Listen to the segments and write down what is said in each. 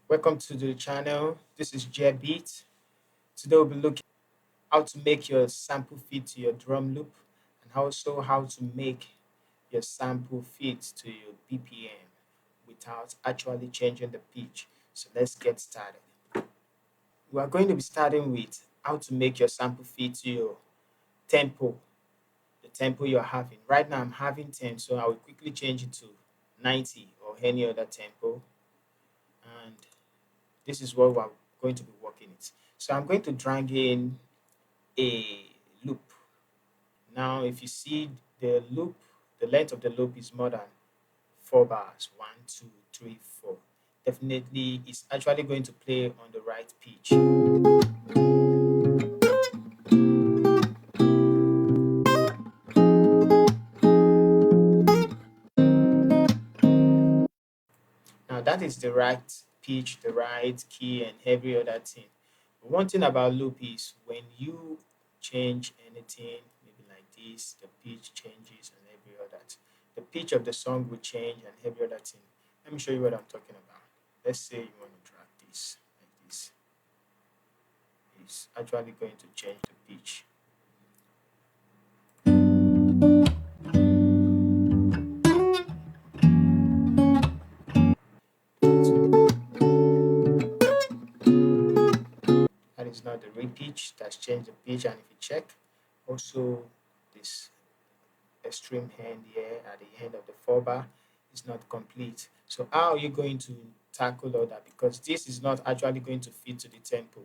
Welcome to the channel. This is Beat. Today we'll be looking how to make your sample fit to your drum loop and also how to make your sample fit to your BPM without actually changing the pitch. So let's get started. We are going to be starting with how to make your sample fit to your tempo, the tempo you're having. Right now I'm having 10, so I will quickly change it to 90 or any other tempo. And this is what we're going to be working it. So I'm going to drag in a loop. Now, if you see the loop, the length of the loop is more than 4 bars. One, two, three, four. Definitely, it's actually going to play on the right pitch. Now, that is the right pitch, the right key, and every other thing. But one thing about loop is when you change anything, maybe like this, the pitch changes and every other thing. The pitch of the song will change and every other thing. Let me show you what I'm talking about. Let's say you want to drag this like this. It's actually going to change the pitch. That is not the real pitch. That's changed the pitch. And if you check, also this extreme hand here at the end of the 4 bar is not complete. So how are you going to tackle all that? Because this is not actually going to fit to the tempo.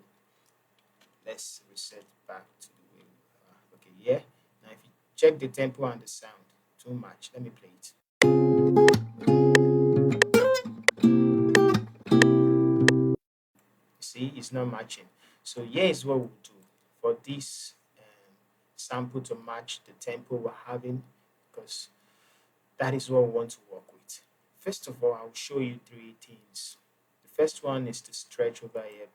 Let's reset back to the way we are. Okay, yeah. Now if you check the tempo and the sound, too much. Let me play it. You see, it's not matching. So here is what we'll do for this sample to match the tempo we're having, because that is what we want to work with. First of all, I'll show you three things. The first one is to stretch over here.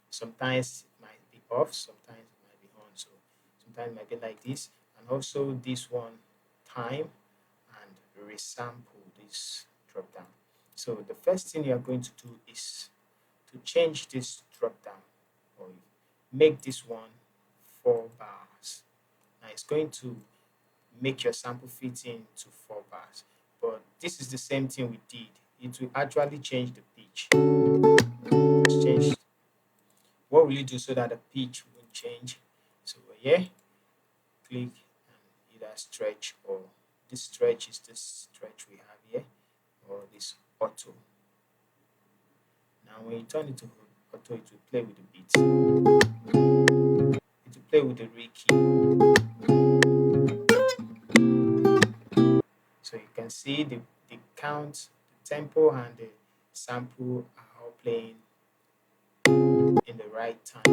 Sometimes it might be off, sometimes it might be on. So sometimes it might be like this. And also this one, time and resample this drop down. So the first thing you're going to do is to change this drop down or make this one 4 bars. Now it's going to make your sample fit into 4 bars. But this is the same thing we did. It will actually change the pitch. Let's change. What will you do so that the pitch won't change? So here, click and either stretch, or this stretch is this stretch we have here, or this auto. Now when you turn it to auto, it will play with the beat. It will play with the re key. So you can see the count, the tempo, and the sample are all playing in the right time.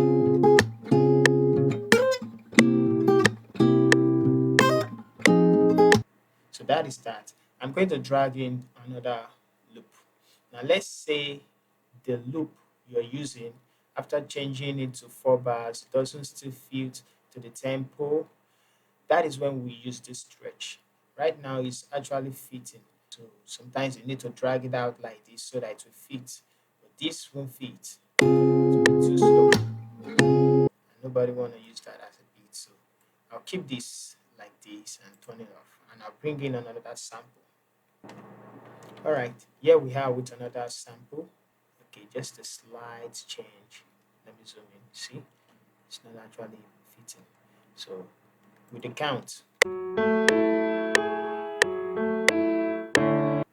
So that is that. I'm going to drag in another loop. Now let's say the loop you're using, after changing it to 4 bars, doesn't still fit to the tempo. That is when we use this stretch. Right now it's actually fitting. So sometimes you need to drag it out like this so that it will fit. But this won't fit. It will be too slow. And nobody want to use that as a beat. So I'll keep this like this and turn it off. And I'll bring in another sample. All right, here we are with another sample. Okay, just a slight change. Let me zoom in. See, it's not actually fitting. So with the count,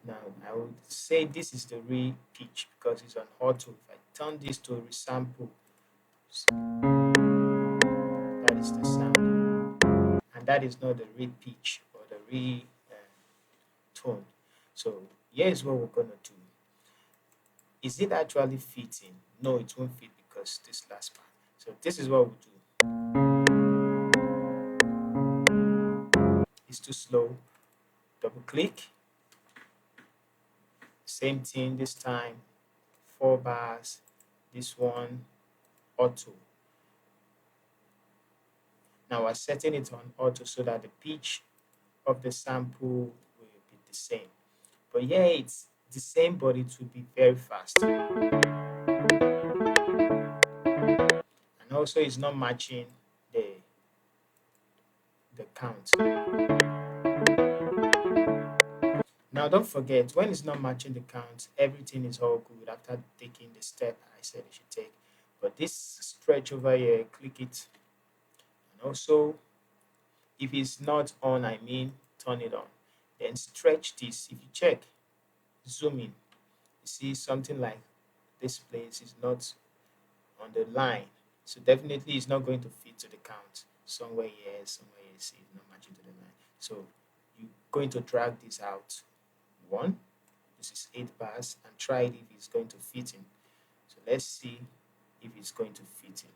now I would say this is the real pitch because it's on auto. If I turn this to resample, that is the sound, and that is not the real pitch or the real tone. So here's what we're gonna do. Is it actually fitting? No, it won't fit because this last part. So this is what we'll do. It's too slow. Double click. Same thing this time. 4 bars. This one auto. Now we're setting it on auto so that the pitch of the sample will be the same. But yeah, it's the same, but it will be very fast. And also it's not matching the the count. Now don't forget, when it's not matching the count, everything is all good after taking the step I said you should take. But this stretch over here, click it. And also, if it's not on, I mean turn it on. Then stretch this. If you check, zoom in, you see something like this place is not on the line. So definitely it's not going to fit to the count. Somewhere here, somewhere here, see it's not matching to the line. So you're going to drag this out. One, this is 8 bars, and try it if it's going to fit in. So let's see if it's going to fit in.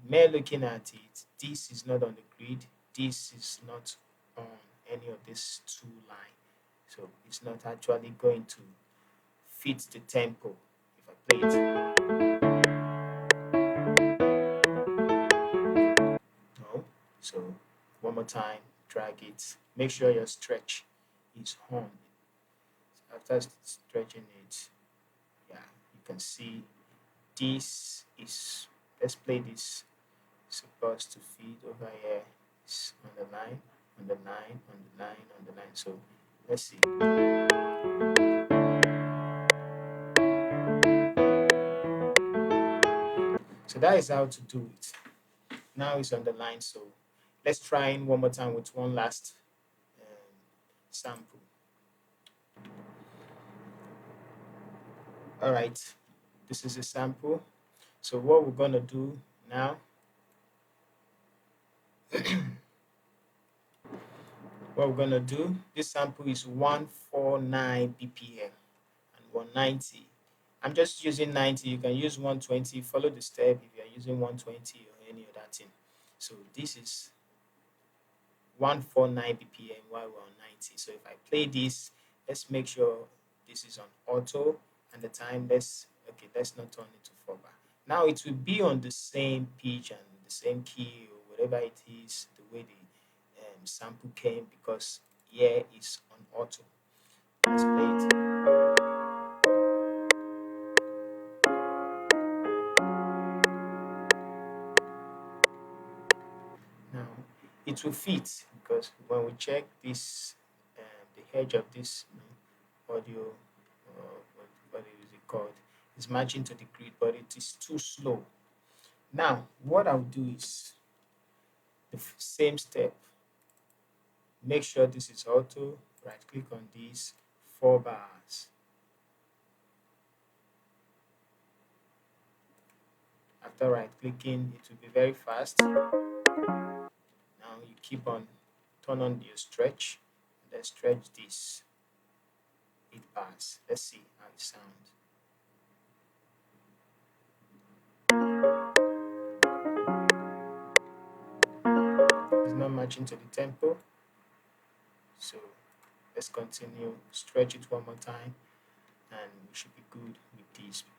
Mere looking at it, this is not on the grid, this is not on any of these two lines. So it's not actually going to fit the tempo if I play it. No. So one more time, drag it. Make sure your stretch is on. After stretching it, yeah, you can see this is, let's play this, supposed to feed over here. It's on the line, on the line, on the line, on the line. So let's see. So that is how to do it. Now it's on the line. So let's try in one more time with one last sample. All right, this is a sample. So what we're gonna do now, what we're gonna do, this sample is 149 BPM and 190. I'm just using 90. You can use 120. Follow the step if you're using 120 or any other thing. So this is 149 BPM while we're on 90. So if I play this, let's make sure this is on auto, and the time, let's not turn it to 4 bar. Now it will be on the same pitch and the same key or whatever it is, the way the sample came, because here is on auto. Let's play it. Now it will fit, because when we check this, the edge of this audio, what is it called, is matching to the grid, but it is too slow. Now what I'll do is the same step. Make sure this is auto. Right click on this, 4 bars. After right clicking, it will be very fast. Now you keep on, turn on your stretch, and then stretch this 8 bars. Let's see how it sounds. It's not matching to the tempo. So let's continue, stretch it one more time, and we should be good with this, with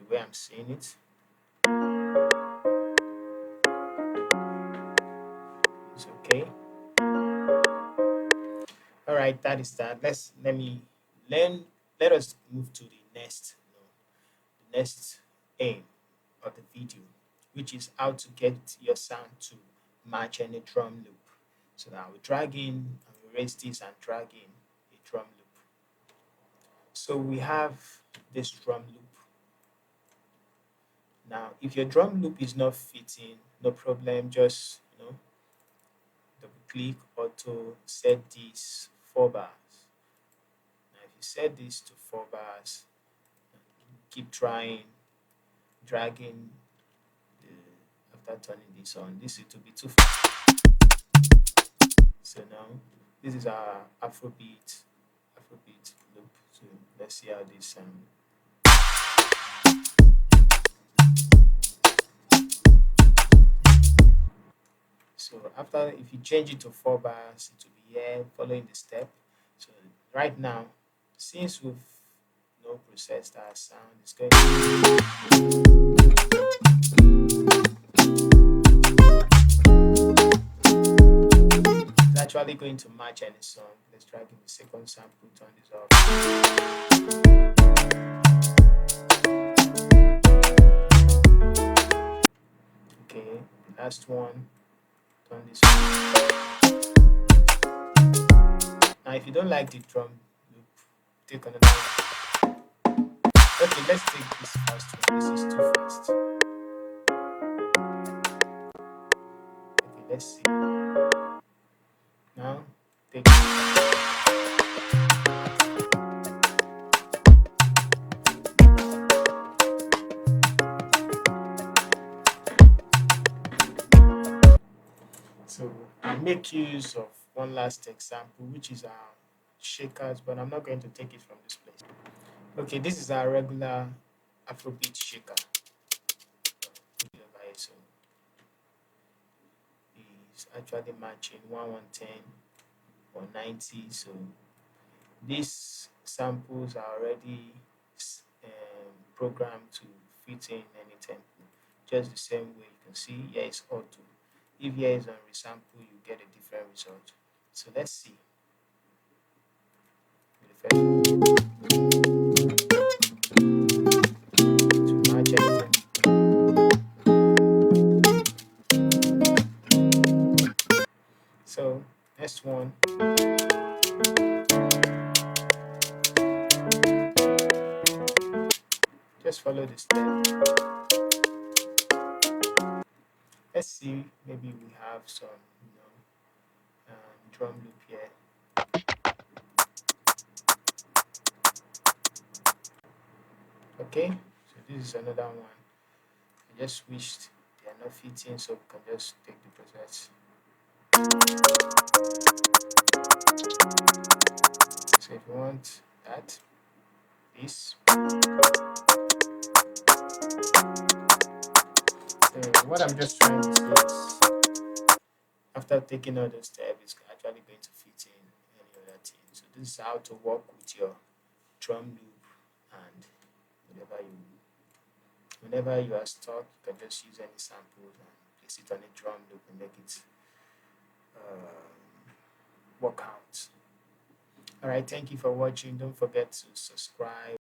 the way I'm seeing it. It's okay. All right, that is that. Let us move to the next, the next aim of the video, which is how to get your sound to match any drum loop. So now we drag in and we raise this and drag in a drum loop. So we have this drum loop. Now, if your drum loop is not fitting, no problem, just double click auto, set this 4 bars. Now if you set this to 4 bars, keep trying, dragging after turning this on, this it will be too fast. So now this is our Afrobeat loop. So let's see how this sounds. So after, if you change it to 4 bars, it will be here following the step. So right now, since we've processed our sound, it's going it's actually going to match any song. Let's drag in the second sample, turn this off. Okay, last one, turn this off. Now, if you don't like the drum loop, take another one. Okay, let's take this first one. This is too fast. Okay, let's see. Now, take so I make use of one last example, which is our shakers, but I'm not going to take it from this place. Okay, this is our regular Afrobeat shaker. So it's actually matching 110 or 90. So these samples are already programmed to fit in any tempo. Just the same way you can see here is auto. If here is on resample, you get a different result. So let's see. The first to match everything. So next one. Just follow the step. Let's see. Maybe we have some, drum loop here. Okay. So this is another one. I just wished they are not fitting, so we can just take the process. So if you want that, this. So what I'm just trying to say is, after taking all those steps, it's actually going to fit in any other thing. So this is how to work with your drum loop, and whenever you are stuck, you can just use any samples and place it on a drum loop and make it work out. All right, thank you for watching. Don't forget to subscribe.